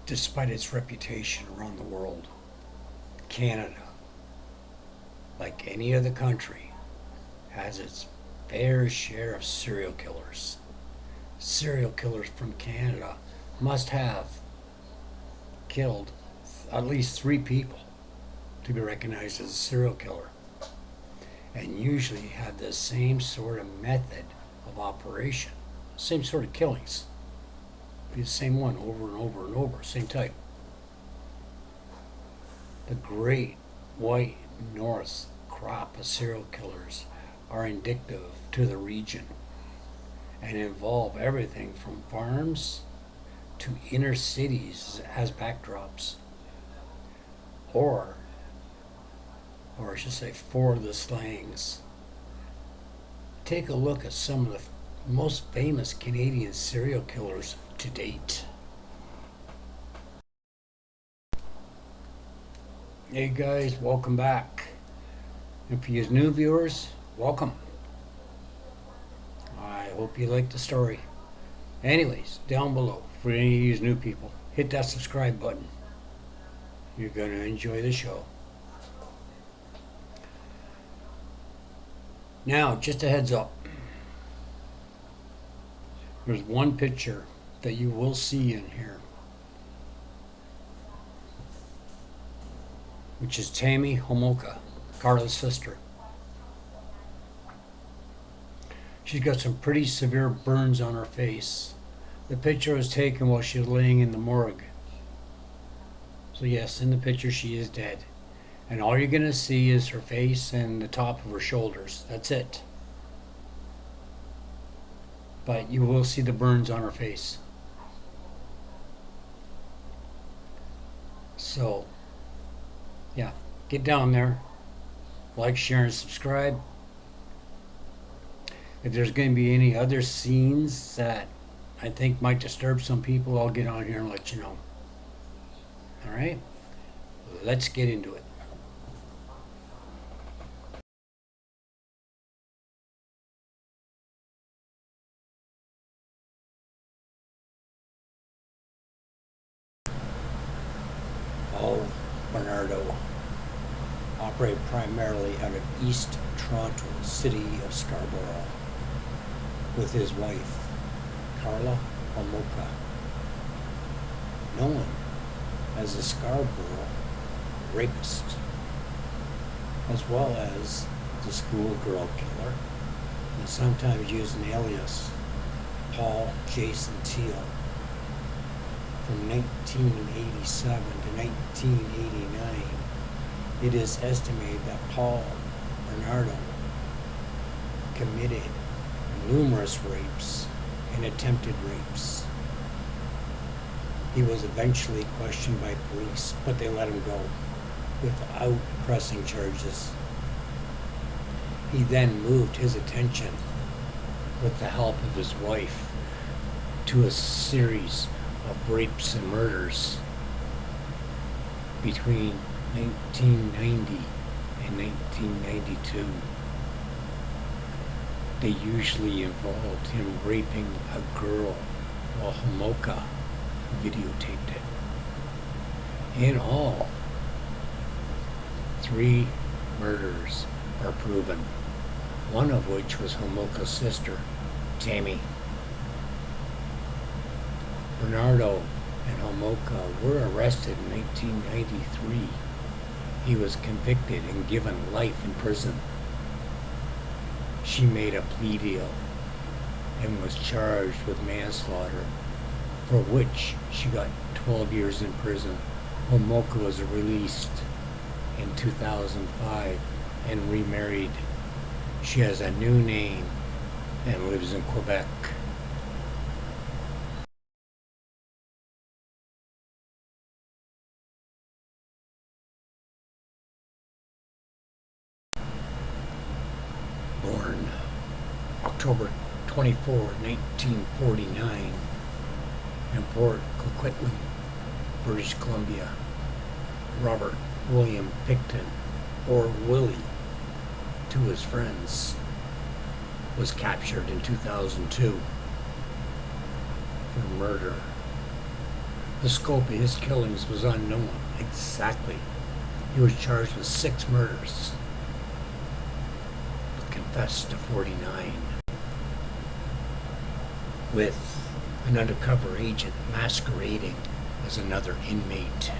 Despite its reputation around the world, Canada, like any other country, has its fair share of serial killers. Serial killers from Canada must have killed at least 3 people to be recognized as a serial killer, and usually have the same sort of method of operation, same sort of killings. Be the same one over and over and over, same type. The great white north crop of serial killers are indicative to the region and involve everything from farms to inner cities as backdrops, or I should say, for the slangs. Take a look at some of the most famous Canadian serial killers to date. Hey guys, welcome back. And for you new viewers, welcome. I hope you like the story. Anyways, down below, for any of you new people, hit that subscribe button. You're going to enjoy the show. Now, just a heads up. There's one picture that you will see in here, which is Tammy Homolka, Carla's sister. She's got some pretty severe burns on her face. The picture was taken while she was laying in the morgue. So yes, in the picture she is dead. And all you're going to see is her face and the top of her shoulders. That's it. But you will see the burns on her face. So, yeah, get down there. Like, share, and subscribe. If there's going to be any other scenes that I think might disturb some people, I'll get on here and let you know. Alright? Let's get into it. Bernardo operated primarily out of East Toronto, city of Scarborough, with his wife, Carla Homolka, known as the Scarborough Rapist, as well as the schoolgirl killer, and sometimes used an alias, Paul Jason Teal. From 1987 to 1989, it is estimated that Paul Bernardo committed numerous rapes and attempted rapes. He was eventually questioned by police, but they let him go without pressing charges. He then moved his attention, with the help of his wife, to a series of rapes and murders between 1990 and 1992. They usually involved him raping a girl while Homolka videotaped it. In all, 3 murders are proven, one of which was Homolka's sister, Tammy. Bernardo and Homolka were arrested in 1993. He was convicted and given life in prison. She made a plea deal and was charged with manslaughter, for which she got 12 years in prison. Homolka was released in 2005 and remarried. She has a new name and lives in Quebec. Born October 24, 1949, in Port Coquitlam, British Columbia. Robert William Picton, or Willie to his friends, was captured in 2002 for murder. The scope of his killings was unknown exactly. He was charged with 6 murders, but confessed to 49, with an undercover agent masquerading as another inmate.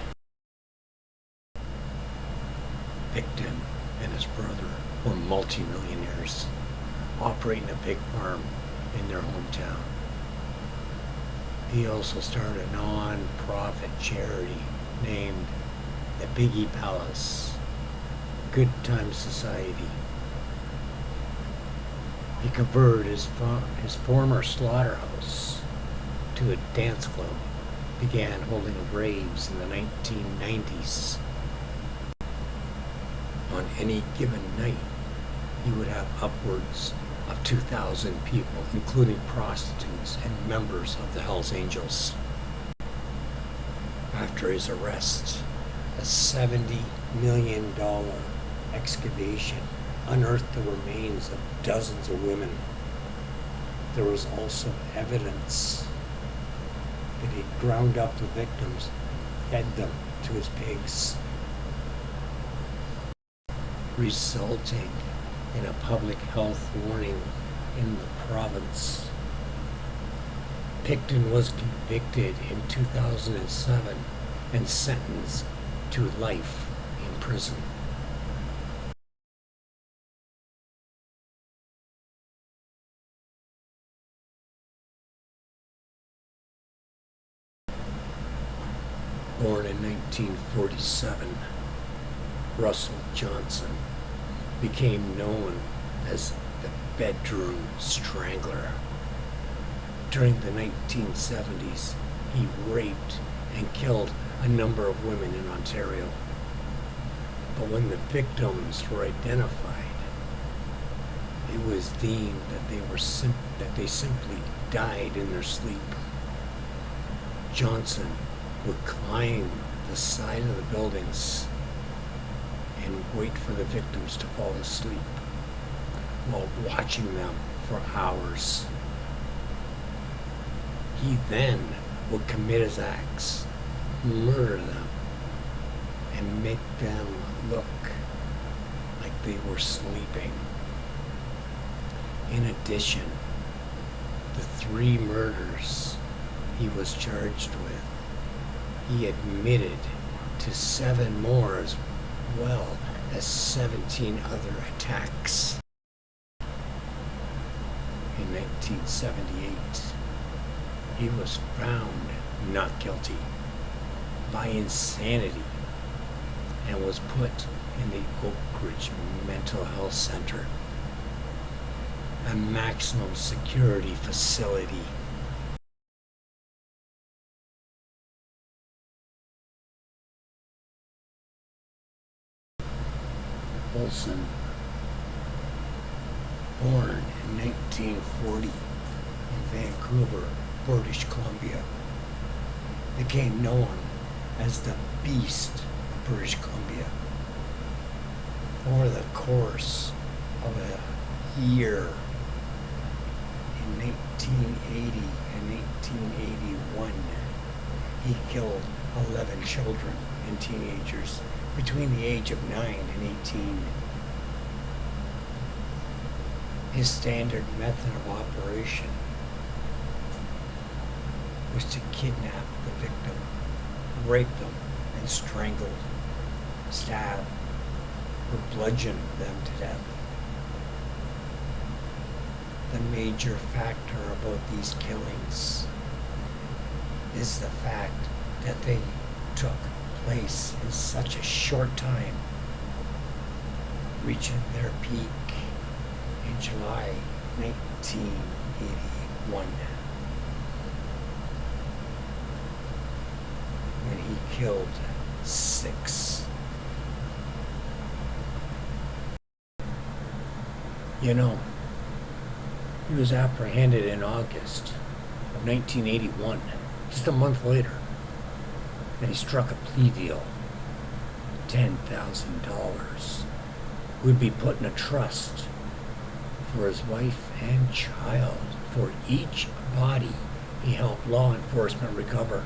Picton and his brother were multimillionaires, operating a pig farm in their hometown. He also started a non-profit charity named the Piggy Palace, Good Time Society. He converted his former slaughterhouse to a dance club, began holding raves in the 1990s. On any given night, he would have upwards of 2,000 people, including prostitutes and members of the Hells Angels. After his arrest, a $70 million excavation unearthed the remains of dozens of women. There was also evidence that he'd ground up the victims and fed them to his pigs, resulting in a public health warning in the province. Picton was convicted in 2007 and sentenced to life in prison. Born in 1947, Russell Johnson became known as the Bedroom Strangler. During the 1970s, he raped and killed a number of women in Ontario. But when the victims were identified, it was deemed that they simply died in their sleep. Johnson would climb the side of the buildings and wait for the victims to fall asleep while watching them for hours. He then would commit his acts, murder them, and make them look like they were sleeping. In addition, the 3 murders he was charged with, he admitted to 7 more as well as 17 other attacks. In 1978, he was found not guilty by insanity and was put in the Oak Ridge Mental Health Center, a maximum security facility. Olsen, born in 1940 in Vancouver, British Columbia, became known as the Beast of British Columbia. Over the course of a year in 1880 and 1881, he killed 11 children and teenagers between the age of 9 and 18. His standard method of operation was to kidnap the victim, rape them, and strangle, stab, or bludgeon them to death. The major factor about these killings is the fact that they took place in such a short time, reaching their peak in July 1981, when he killed 6. You know, he was apprehended in August of 1981, just a month later, and he struck a plea deal. $10,000 would be put in a trust for his wife and child for each body he helped law enforcement recover.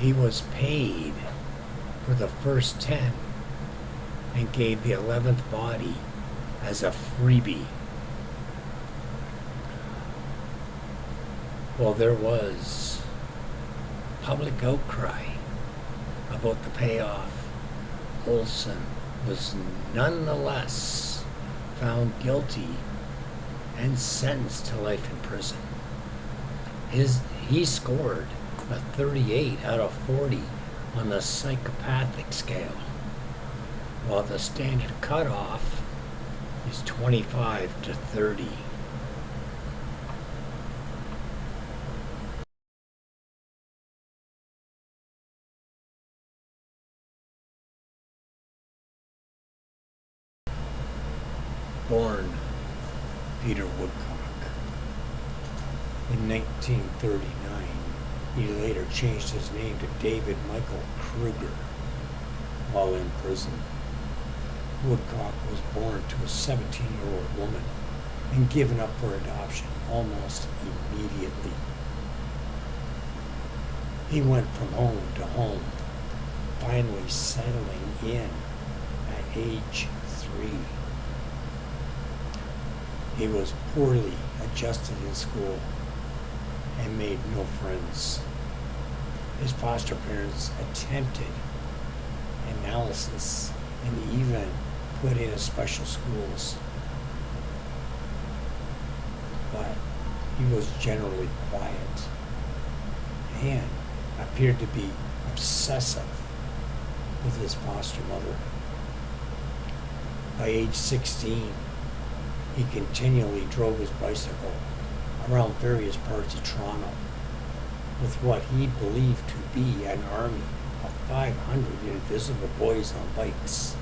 He was paid for the first 10 and gave the 11th body as a freebie. Well, there was public outcry about the payoff. Olsen was nonetheless found guilty and sentenced to life in prison. He scored a 38 out of 40 on the psychopathic scale, while the standard cutoff is 25 to 30. Born Peter Woodcock. In 1939, he later changed his name to David Michael Kruger while in prison. Woodcock was born to a 17-year-old woman and given up for adoption almost immediately. He went from home to home, finally settling in at age 3. He was poorly adjusted in school and made no friends. His foster parents attempted analysis and even put in special schools, but he was generally quiet and appeared to be obsessive with his foster mother. By age 16, he continually drove his bicycle around various parts of Toronto with what he believed to be an army of 500 invisible boys on bikes.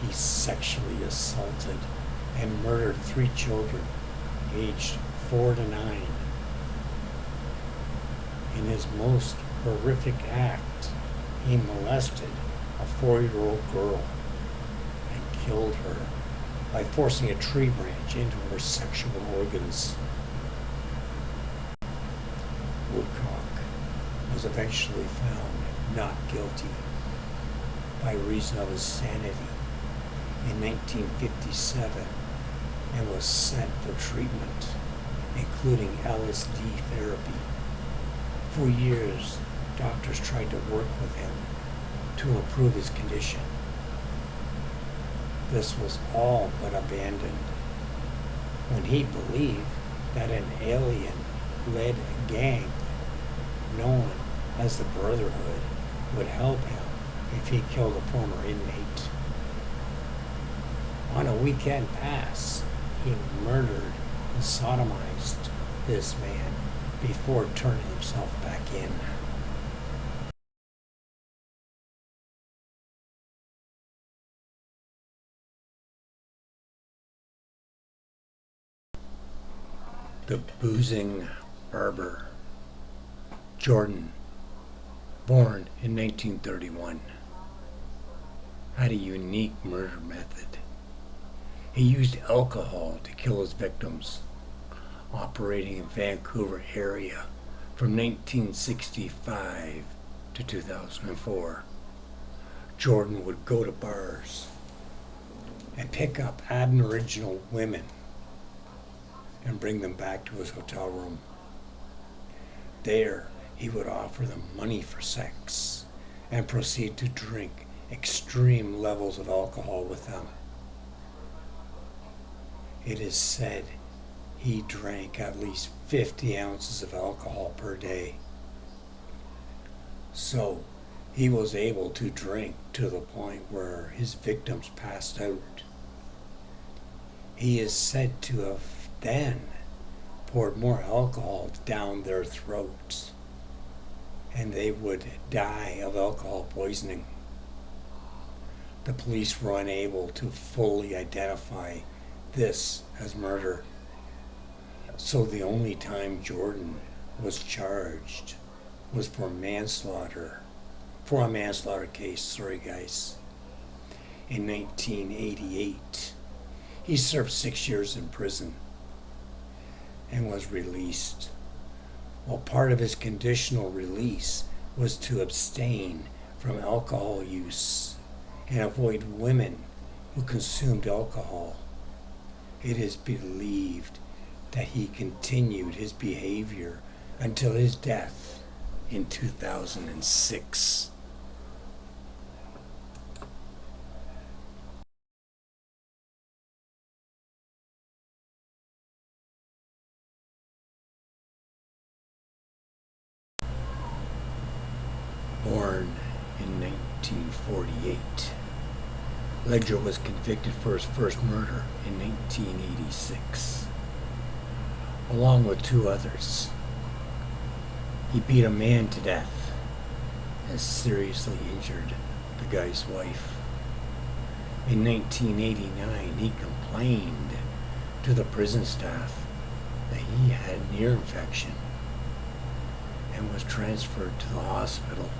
He sexually assaulted and murdered 3 children aged 4 to 9. In his most horrific act, he molested a 4-year-old girl and killed her by forcing a tree branch into her sexual organs. Woodcock was eventually found not guilty by reason of his sanity in 1957 and was sent for treatment, including LSD therapy. For years, doctors tried to work with him to improve his condition. This was all but abandoned when he believed that an alien-led gang known as the Brotherhood would help him if he killed a former inmate. On a weekend pass, he murdered and sodomized this man before turning himself back in. The boozing barber. Jordan, born in 1931, had a unique murder method. He used alcohol to kill his victims. Operating in Vancouver area from 1965 to 2004, Jordan would go to bars and pick up Aboriginal women and bring them back to his hotel room. There, he would offer them money for sex and proceed to drink extreme levels of alcohol with them. It is said he drank at least 50 ounces of alcohol per day. So, he was able to drink to the point where his victims passed out. He is said to have then poured more alcohol down their throats, and they would die of alcohol poisoning. The police were unable to fully identify this as murder, so the only time Jordan was charged was for manslaughter, for a manslaughter case, in 1988. He served 6 years in prison and was released. Well, part of his conditional release was to abstain from alcohol use and avoid women who consumed alcohol. It is believed that he continued his behavior until his death in 2006. Born in 1948, Ledger was convicted for his first murder in 1986, along with two others. He beat a man to death and seriously injured the guy's wife. In 1989, he complained to the prison staff that he had an ear infection and was transferred to the hospital.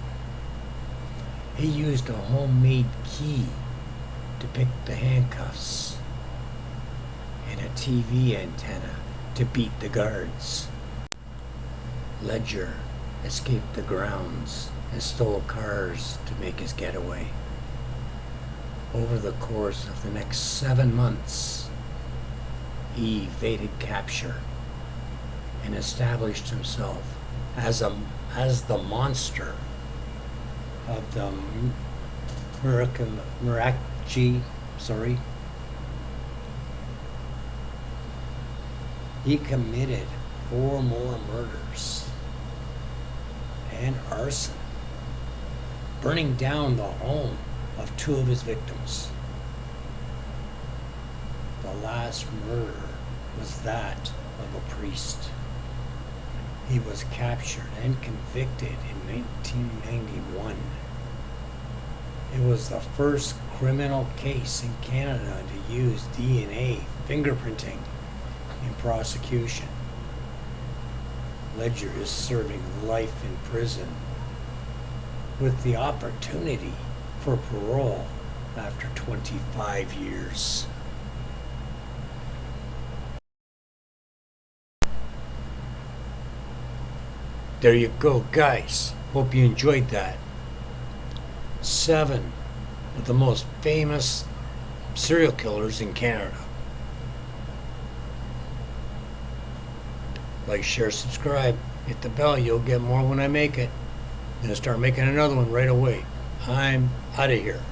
He used a homemade key to pick the handcuffs and a TV antenna to beat the guards. Ledger escaped the grounds and stole cars to make his getaway. Over the course of the next 7 months, he evaded capture and established himself as the monster of the Miraghi. He committed 4 more murders and arson, burning down the home of 2 of his victims. The last murder was that of a priest. He was captured and convicted in 1991. It was the first criminal case in Canada to use DNA fingerprinting in prosecution. Ledger is serving life in prison with the opportunity for parole after 25 years. There you go, guys. Hope you enjoyed that. 7 of the most famous serial killers in Canada. Like, share, subscribe, hit the bell. You'll get more when I make it. I'm going to start making another one right away. I'm out of here.